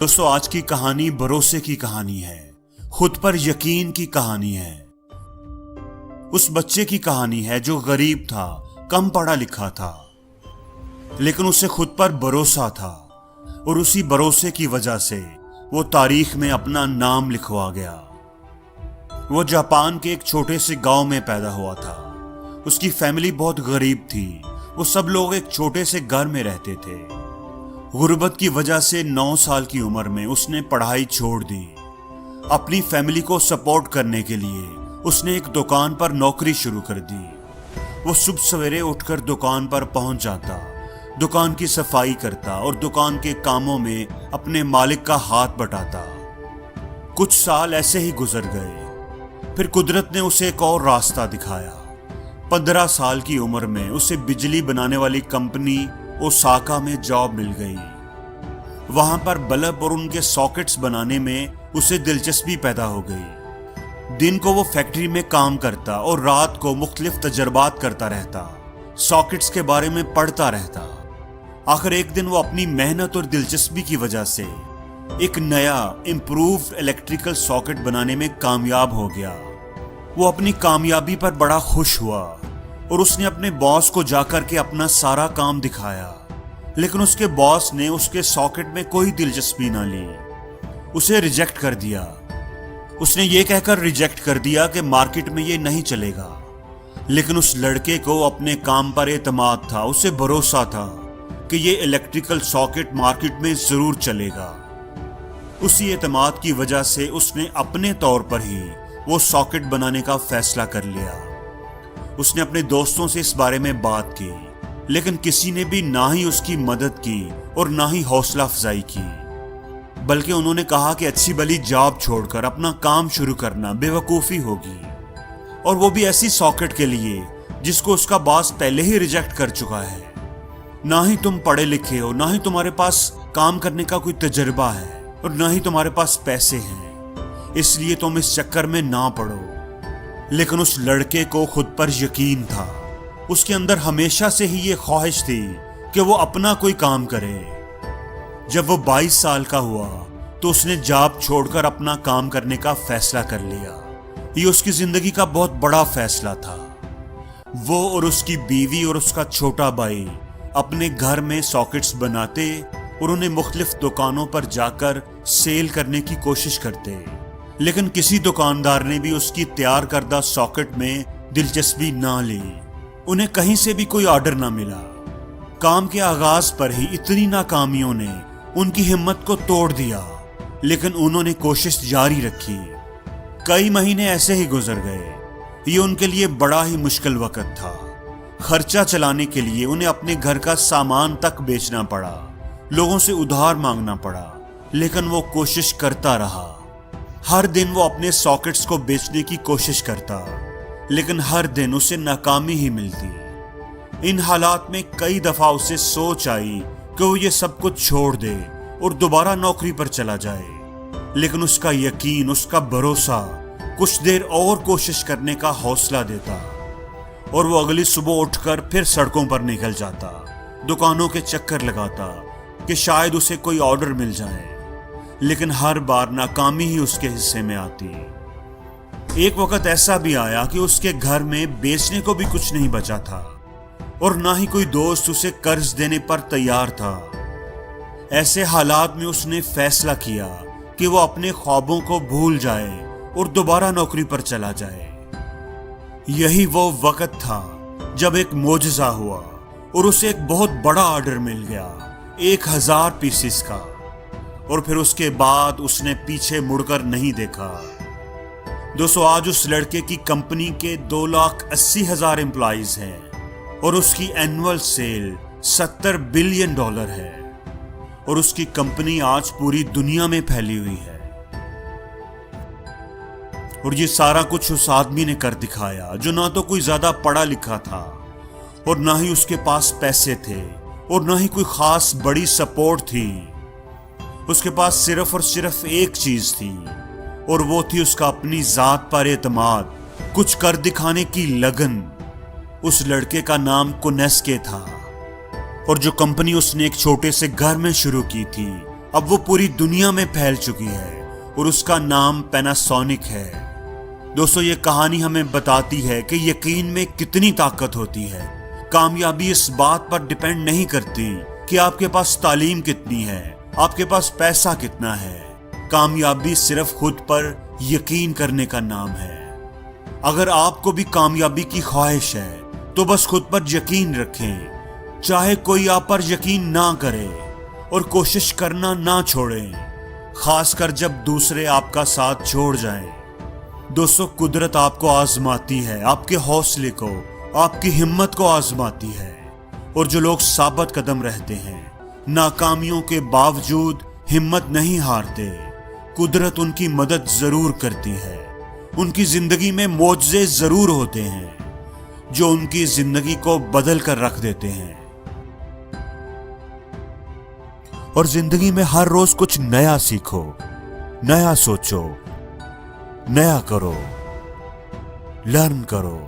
दोस्तों, आज की कहानी भरोसे की कहानी है, खुद पर यकीन की कहानी है। उस बच्चे की कहानी है जो गरीब था, कम पढ़ा लिखा था, लेकिन उसे खुद पर भरोसा था और उसी भरोसे की वजह से वो तारीख में अपना नाम लिखवा गया। वो जापान के एक छोटे से गांव में पैदा हुआ था। उसकी फैमिली बहुत गरीब थी। वो सब लोग एक छोटे से घर में रहते थे। गुर्बत की वजह से 9 साल की उम्र में उसने पढ़ाई छोड़ दी। अपनी फैमिली को सपोर्ट करने के लिए उसने एक दुकान पर नौकरी शुरू कर दी। वो सुबह सवेरे उठकर दुकान पर पहुंच जाता, दुकान की सफाई करता और दुकान के कामों में अपने मालिक का हाथ बटाता। कुछ साल ऐसे ही गुजर गए। फिर कुदरत ने उसे एक और रास्ता दिखाया। 15 साल की उम्र में उसे बिजली बनाने वाली कंपनी ओसाका में जॉब मिल गई। वहां पर बल्ब और उनके सॉकेट्स बनाने में उसे दिलचस्पी पैदा हो गई। दिन को वो फैक्ट्री में काम करता और रात को मुख्तलिफ तजर्बात करता रहता, सॉकेट्स के बारे में पढ़ता रहता। आखिर एक दिन वो अपनी मेहनत और दिलचस्पी की वजह से एक नया इम्प्रूव्ड इलेक्ट्रिकल सॉकेट बनाने में कामयाब हो गया। वो अपनी कामयाबी पर बड़ा खुश हुआ और उसने अपने बॉस को जाकर के अपना सारा काम दिखाया, लेकिन उसके बॉस ने उसके सॉकेट में कोई दिलचस्पी ना ली, उसे रिजेक्ट कर दिया। उसने ये कहकर रिजेक्ट कर दिया कि मार्केट में ये नहीं चलेगा। लेकिन उस लड़के को अपने काम पर एतमाद था, उसे भरोसा था कि ये इलेक्ट्रिकल सॉकेट मार्केट में जरूर चलेगा। उसी एतमाद की वजह से उसने अपने तौर पर ही वो सॉकेट बनाने का फैसला कर लिया। उसने अपने दोस्तों से इस बारे में बात की, लेकिन किसी ने भी ना ही उसकी मदद की और ना ही हौसला अफजाई की, बल्कि उन्होंने कहा कि अच्छी भली जॉब छोड़कर अपना काम शुरू करना बेवकूफ़ी होगी, और वो भी ऐसी सॉकेट के लिए जिसको उसका बॉस पहले ही रिजेक्ट कर चुका है। ना ही तुम पढ़े लिखे हो, ना ही तुम्हारे पास काम करने का कोई तजर्बा है, और ना ही तुम्हारे पास पैसे हैं, इसलिए तुम इस चक्कर में ना पड़ो। लेकिन उस लड़के को खुद पर यकीन था। उसके अंदर हमेशा से ही ये ख्वाहिश थी कि वो अपना कोई काम करे। जब वो 22 साल का हुआ तो उसने जॉब छोड़कर अपना काम करने का फैसला कर लिया। ये उसकी जिंदगी का बहुत बड़ा फैसला था। वो और उसकी बीवी और उसका छोटा भाई अपने घर में सॉकेट्स बनाते और उन्हें मुख्तलिफ दुकानों पर जाकर सेल करने की कोशिश करते, लेकिन किसी दुकानदार ने भी उसकी तैयार करदा सॉकेट में दिलचस्पी ना ली। उन्हें कहीं से भी कोई ऑर्डर ना मिला। काम के आगाज पर ही इतनी नाकामियों ने उनकी हिम्मत को तोड़ दिया, लेकिन उन्होंने कोशिश जारी रखी। कई महीने ऐसे ही गुजर गए। ये उनके लिए बड़ा ही मुश्किल वक्त था। खर्चा चलाने के लिए उन्हें अपने घर का सामान तक बेचना पड़ा, लोगों से उधार मांगना पड़ा, लेकिन वो कोशिश करता रहा। हर दिन वो अपने सॉकेट्स को बेचने की कोशिश करता, लेकिन हर दिन उसे नाकामी ही मिलती। इन हालात में कई दफा उसे सोच आई कि वो ये सब कुछ छोड़ दे और दोबारा नौकरी पर चला जाए, लेकिन उसका यकीन, उसका भरोसा कुछ देर और कोशिश करने का हौसला देता और वो अगली सुबह उठकर फिर सड़कों पर निकल जाता, दुकानों के चक्कर लगाता कि शायद उसे कोई ऑर्डर मिल जाए, लेकिन हर बार नाकामी ही उसके हिस्से में आती। एक वक्त ऐसा भी आया कि उसके घर में बेचने को भी कुछ नहीं बचा था और ना ही कोई दोस्त उसे कर्ज देने पर तैयार था। ऐसे हालात में उसने फैसला किया कि वो अपने ख्वाबों को भूल जाए और दोबारा नौकरी पर चला जाए। यही वो वक्त था जब एक मोजज़ा हुआ और उसे एक बहुत बड़ा ऑर्डर मिल गया, 1000 पीसेस का। और फिर उसके बाद उसने पीछे मुड़कर नहीं देखा। दोस्तों, आज उस लड़के की कंपनी के 2,80,000 एम्प्लॉइज हैं और उसकी एनुअल सेल $70 बिलियन है और उसकी कंपनी आज पूरी दुनिया में फैली हुई है। और ये सारा कुछ उस आदमी ने कर दिखाया जो ना तो कोई ज्यादा पढ़ा लिखा था और ना ही उसके पास पैसे थे और ना ही कोई खास बड़ी सपोर्ट थी। उसके पास सिर्फ और सिर्फ एक चीज थी और वो थी उसका अपनी जात पर एतमाद, कुछ कर दिखाने की लगन। उस लड़के का नाम कोनेस्के था और जो कंपनी उसने एक छोटे से घर में शुरू की थी अब वो पूरी दुनिया में फैल चुकी है और उसका नाम पैनासोनिक है। दोस्तों, ये कहानी हमें बताती है कि यकीन में कितनी ताकत होती है। कामयाबी इस बात पर डिपेंड नहीं करती कि आपके पास तालीम कितनी है, आपके पास पैसा कितना है। कामयाबी सिर्फ खुद पर यकीन करने का नाम है। अगर आपको भी कामयाबी की ख्वाहिश है तो बस खुद पर यकीन रखें, चाहे कोई आप पर यकीन ना करे, और कोशिश करना ना छोड़ें, खासकर जब दूसरे आपका साथ छोड़ जाएं। दोस्तों, कुदरत आपको आजमाती है, आपके हौसले को, आपकी हिम्मत को आजमाती है। और जो लोग साबित कदम रहते हैं, नाकामियों के बावजूद हिम्मत नहीं हारते, कुदरत उनकी मदद जरूर करती है। उनकी जिंदगी में मोजज़े जरूर होते हैं जो उनकी जिंदगी को बदल कर रख देते हैं। और जिंदगी में हर रोज कुछ नया सीखो, नया सोचो, नया करो, लर्न करो।